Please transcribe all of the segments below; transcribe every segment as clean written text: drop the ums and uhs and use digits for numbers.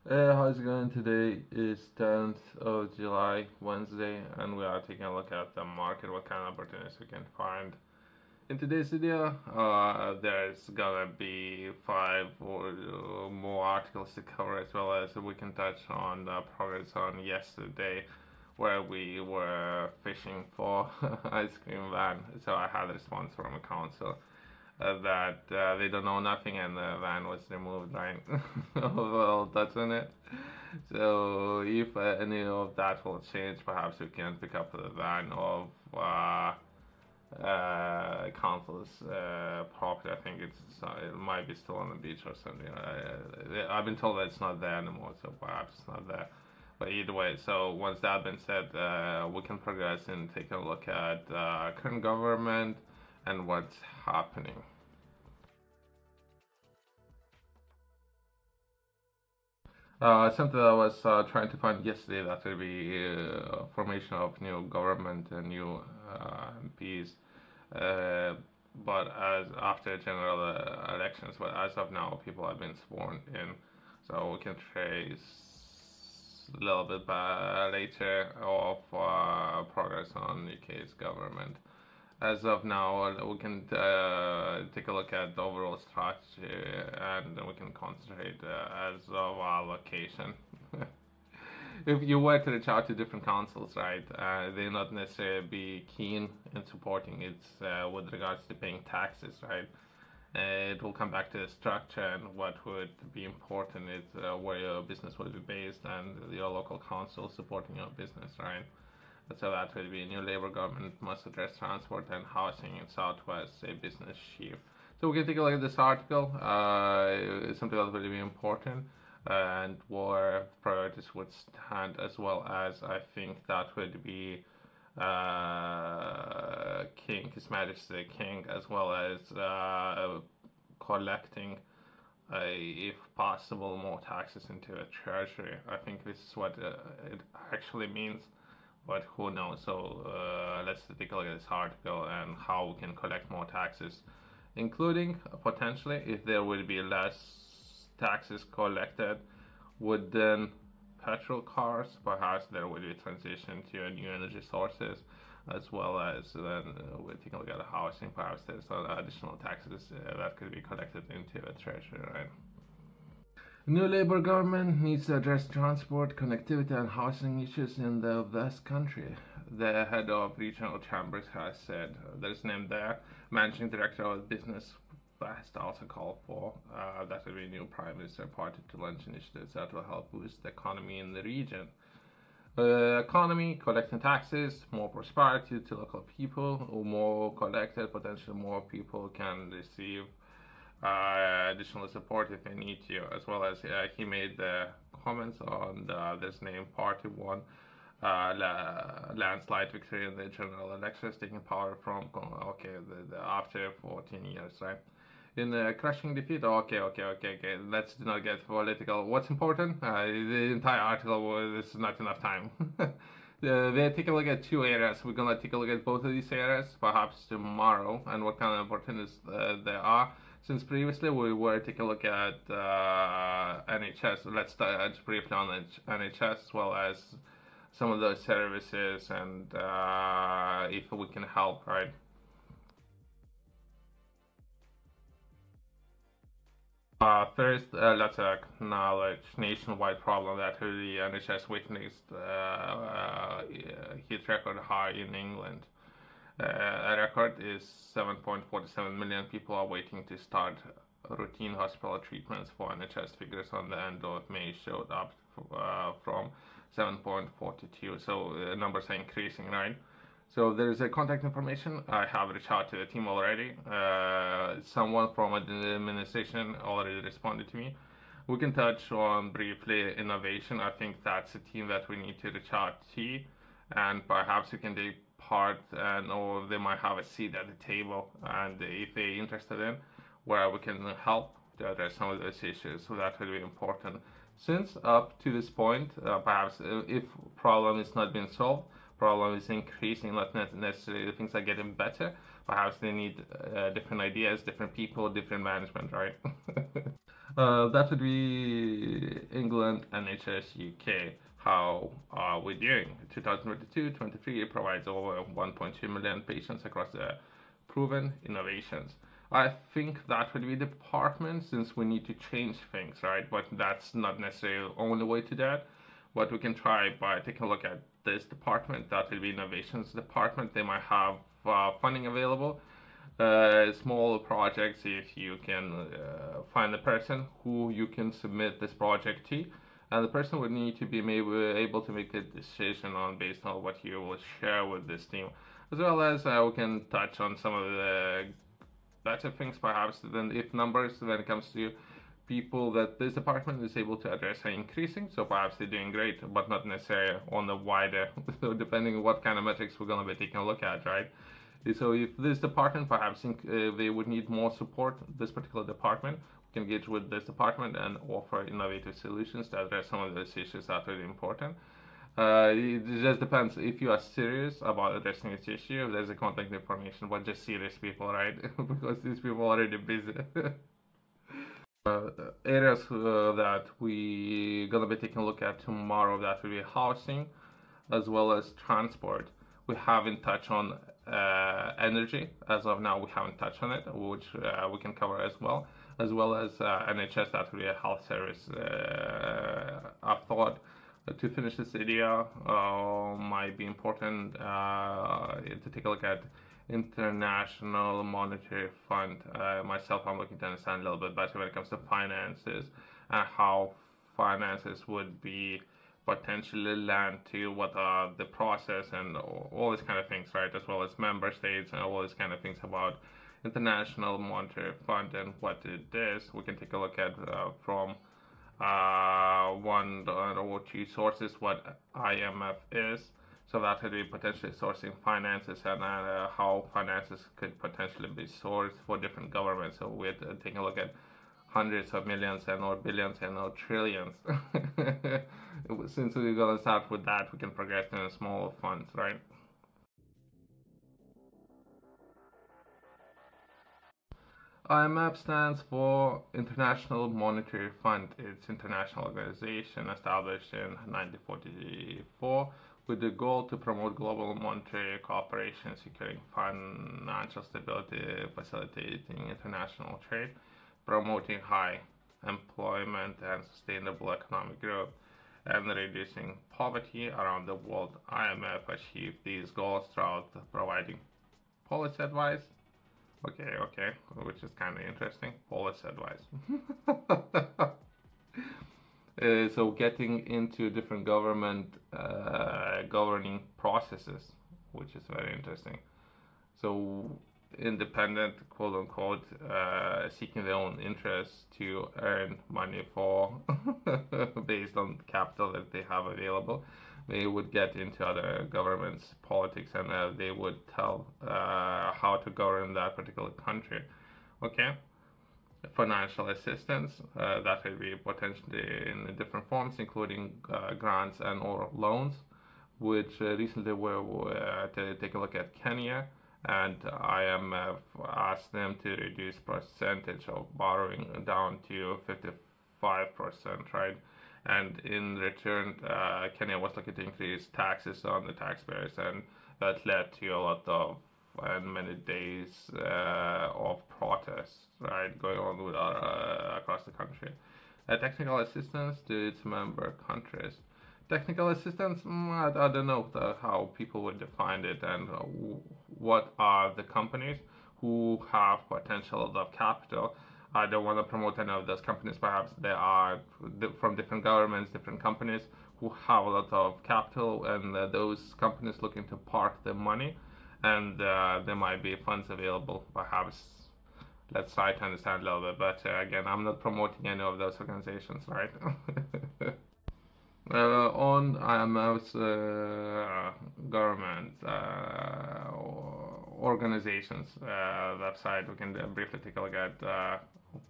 How's it going? Today is 10th of July, Wednesday, and we are taking a look at the market, what kind of opportunities we can find. In today's video, there's gonna be five or more articles to cover, as well as we can touch on the progress on yesterday, where we were fishing for ice cream van. So I had a response from a council that they don't know nothing and the van was removed, right? Well, that's in it. So if any of that will change, perhaps we can pick up the van of council's property. I think it might be still on the beach or something. I've been told that it's not there anymore, so perhaps it's not there. But either way, so once that been said, we can progress and take a look at current government and what's happening. Something that I was trying to find yesterday, that would be formation of new government and new MPs. But as after general elections, but as of now, people have been sworn in, so we can trace a little bit later of progress on UK's government. As of now, we can take a look at the overall strategy and we can concentrate as of our location. If you were to reach out to different councils, right, they not necessarily be keen in supporting it with regards to paying taxes, right? It will come back to the structure and what would be important is where your business will be based and your local council supporting your business, right? So that will be a new Labour government must address transport and housing in Southwest, a business chief. So we can take a look at this article. It's something that will be important and where priorities would stand, as well as I think that would be King, His Majesty the King, as well as collecting, if possible, more taxes into a treasury. I think this is what it actually means, but who knows? So let's take a look at this article and how we can collect more taxes, including potentially if there will be less taxes collected within petrol cars, perhaps there will be a transition to new energy sources, as well as then we'll take a look at the housing. Perhaps there's additional taxes that could be collected into a treasury, right? New Labour government needs to address transport, connectivity and housing issues in the West Country. The head of regional chambers has said, there's name there, managing director of business West also called for that will be a new prime minister party to launch initiatives that will help boost the economy in the region. Economy, collecting taxes, more prosperity to local people, or more collected, potentially more people can receive additional support if they need to, as well as he made the comments on this name party won landslide victory in the general elections, taking power from after 14 years, right? In a crushing defeat. Okay. Let's not get political. What's important? The entire article. This is not enough time. They take a look at two areas. We're gonna take a look at both of these areas, perhaps tomorrow, and what kind of opportunities there are. Since previously we were taking a look at NHS, let's touch briefly on NHS as well as some of those services and if we can help, right? First, let's acknowledge nationwide problem that the NHS witnessed hit record high in England. A record is 7.47 million people are waiting to start routine hospital treatments for NHS. Figures on the end of May showed up from 7.42, so numbers are increasing, right? So there is a contact information. I have reached out to the team already. Someone from the administration already responded to me. We can touch on briefly innovation. I think that's a team that we need to reach out to, and perhaps we can take part and or they might have a seat at the table, and if they're interested in where we can help to address some of those issues, so that will be important. Since up to this point, perhaps if problem is not being solved, problem is increasing, not necessarily things are getting better. Perhaps they need different ideas, different people, different management, right? That would be England. England, NHS UK. How are we doing? 2022-23 provides over 1.2 million patients across the proven innovations. I think that would be the department, since we need to change things, right? But that's not necessarily the only way to that. But we can try by taking a look at this department. That will be innovations department. They might have funding available. Small projects, if you can find the person who you can submit this project to, and the person would need to be able to make a decision on based on what you will share with this team, as well as we can touch on some of the better things perhaps than if numbers when it comes to people that this department is able to address are increasing, so perhaps they're doing great, but not necessarily on the wider, so depending on what kind of metrics we're going to be taking a look at, right? So if this department perhaps they would need more support, this particular department, we can engage with this department and offer innovative solutions to address some of those issues that are really important. It just depends if you are serious about addressing this issue. There's a contact information, but just serious people, right? Because these people are already busy. Areas that we gonna be taking a look at tomorrow, that will be housing as well as transport. We haven't touched on energy as of now. We haven't touched on it, which we can cover as well as NHS. That will be a health service. I thought to finish this video might be important to take a look at International Monetary Fund. Myself, I'm looking to understand a little bit better when it comes to finances and how finances would be potentially land to what are the process and all these kind of things, right? As well as member states and all these kind of things about International Monetary Fund and what it is. We can take a look at from one or two sources what IMF is. So that would be potentially sourcing finances and how finances could potentially be sourced for different governments. So we're taking a look at hundreds of millions and or billions and or trillions. Since we're going to start with that, we can progress in small funds, right? IMF stands for International Monetary Fund. It's an international organization established in 1944 with the goal to promote global monetary cooperation, securing financial stability, facilitating international trade, promoting high employment and sustainable economic growth, and reducing poverty around the world. IMF achieved these goals throughout providing policy advice. Okay, which is kind of interesting. Policy advice. So getting into different government governing processes, which is very interesting. So independent, quote unquote, seeking their own interests to earn money for based on capital that they have available. They would get into other governments' politics and they would tell how to govern that particular country. Okay. Financial assistance, that will be potentially in different forms, including grants and or loans, which recently were to take a look at Kenya, and IMF asked them to reduce percentage of borrowing down to 55%, right? And in return, Kenya was looking to increase taxes on the taxpayers, and that led to a lot of and many days of protests, right, going on with across the country. Technical assistance to its member countries. Technical assistance, I don't know how people would define it, and what are the companies who have potential of capital. I don't want to promote any of those companies. Perhaps they are from different governments, different companies who have a lot of capital, and those companies looking to park their money, and there might be funds available. Perhaps let's try to understand a little bit. But again, I'm not promoting any of those organizations, right? On IMF's government organizations website, we can briefly take a look at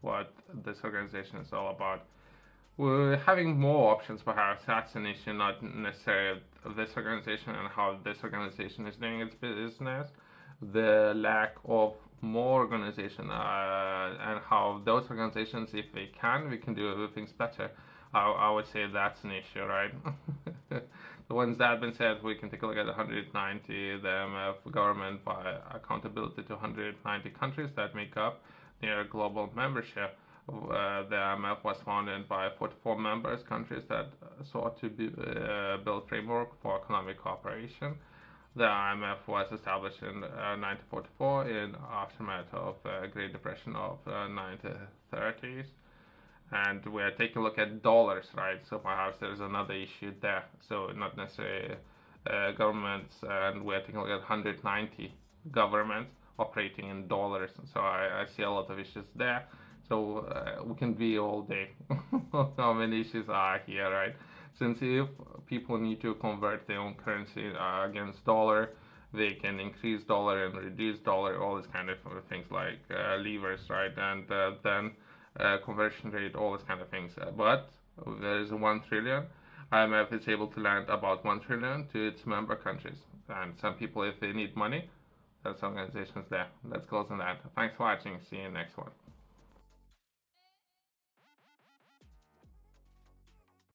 what this organization is all about. We're having more options, perhaps. That's an issue, not necessarily of this organization and how this organization is doing its business. The lack of more organization and how those organizations, if they can, we can do things better. I would say that's an issue, right? So once that been said, we can take a look at 190, the IMF government by accountability to 190 countries that make up their global membership. The IMF was founded by 44 members countries that sought to build framework for economic cooperation. The IMF was established in 1944 in aftermath of the Great Depression of 1930s, and we're taking a look at dollars, right? So perhaps there's another issue there. So not necessarily governments, and we're taking a look at 190 governments operating in dollars. So I see a lot of issues there. So we can be all day how many issues are here, right? Since if people need to convert their own currency against dollar, they can increase dollar and reduce dollar, all these kind of things like levers, right? And then conversion rate, all these kind of things. But there is 1 trillion. IMF is able to lend about 1 trillion to its member countries. And some people, if they need money, there's organizations there. Let's close on that. Thanks for watching. See you next one.